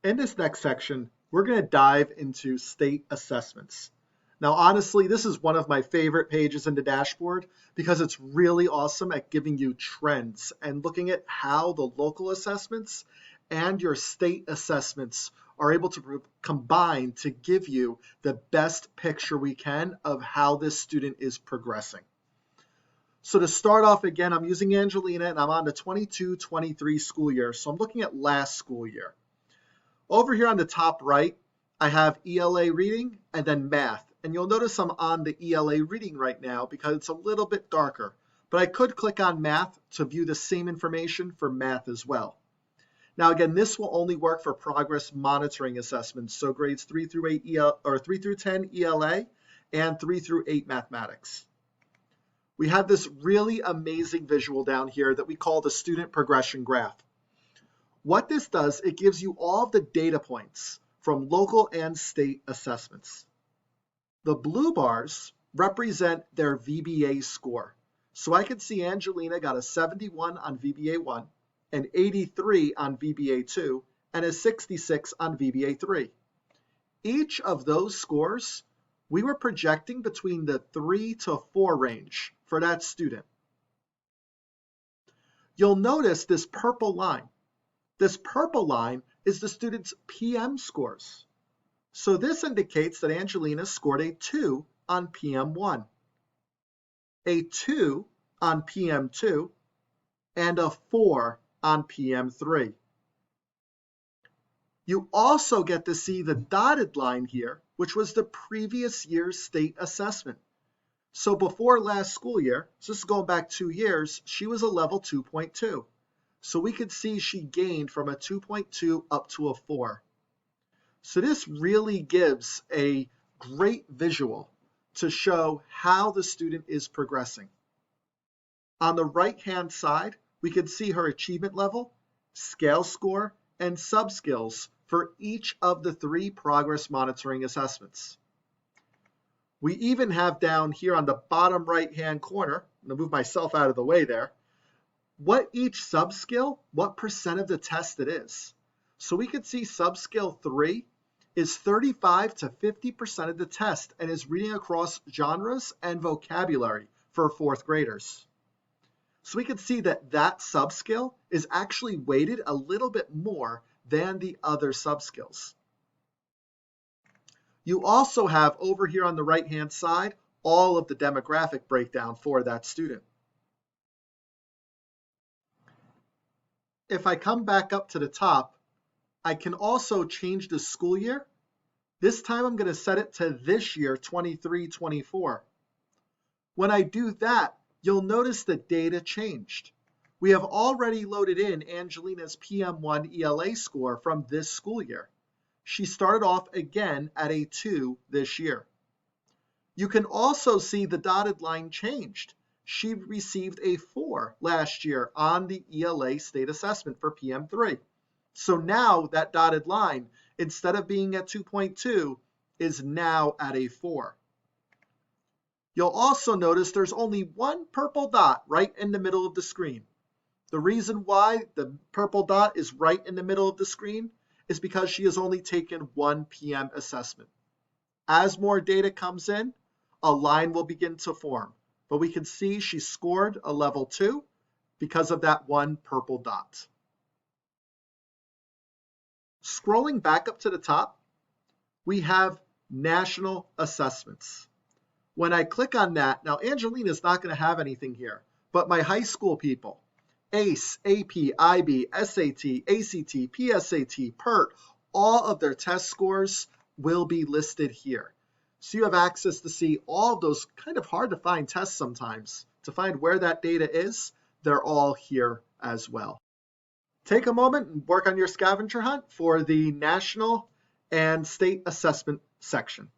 In this next section, we're going to dive into state assessments. Now, honestly, this is one of my favorite pages in the dashboard because it's really awesome at giving you trends and looking at how the local assessments and your state assessments are able to combine to give you the best picture we can of how this student is progressing. So to start off again, I'm using Angelina and I'm on the 22-23 school year. So I'm looking at last school year. Over here on the top right, I have ELA reading and then math. And you'll notice I'm on the ELA reading right now because it's a little bit darker. But I could click on math to view the same information for math as well. Now again, this will only work for progress monitoring assessments, so grades 3 through 10 ELA and 3 through 8 mathematics. We have this really amazing visual down here that we call the student progression graph. What this does, it gives you all of the data points from local and state assessments. The blue bars represent their VBA score. So I can see Angelina got a 71 on VBA 1, an 83 on VBA 2, and a 66 on VBA 3. Each of those scores, we were projecting between the 3 to 4 range for that student. You'll notice this purple line. This purple line is the student's PM scores. So this indicates that Angelina scored a 2 on PM1, a 2 on PM2, and a 4 on PM3. You also get to see the dotted line here, which was the previous year's state assessment. So before last school year, so this is going back 2 years, she was a level 2.2. So we could see she gained from a 2.2 up to a 4. So this really gives a great visual to show how the student is progressing. On the right-hand side, we can see her achievement level, scale score, and sub-skills for each of the 3 progress monitoring assessments. We even have down here on the bottom right-hand corner, I'm going to move myself out of the way there, what each sub-skill, what percent of the test it is. So we could see sub-skill 3 is 35 to 50% of the test and is reading across genres and vocabulary for 4th graders. So we can see that that sub-skill is actually weighted a little bit more than the other sub-skills. You also have over here on the right-hand side all of the demographic breakdown for that student. If I come back up to the top, I can also change the school year. This time I'm going to set it to this year, 23-24. When I do that, you'll notice the data changed. We have already loaded in Angelina's PM1 ELA score from this school year. She started off again at a 2 this year. You can also see the dotted line changed. She received a 4 last year on the ELA state assessment for PM3. So now that dotted line, instead of being at 2.2, is now at a 4. You'll also notice there's only one purple dot right in the middle of the screen. The reason why the purple dot is right in the middle of the screen is because she has only taken 1 PM assessment. As more data comes in, a line will begin to form. But we can see she scored a level 2 because of that one purple dot. Scrolling back up to the top, we have national assessments. When I click on that, now Angelina is not going to have anything here, but my high school people, ACE, AP, IB, SAT, ACT, PSAT, PERT, all of their test scores will be listed here. So you have access to see all of those kind of hard to find tests sometimes. To find where that data is, they're all here as well. Take a moment and work on your scavenger hunt for the national and state assessment section.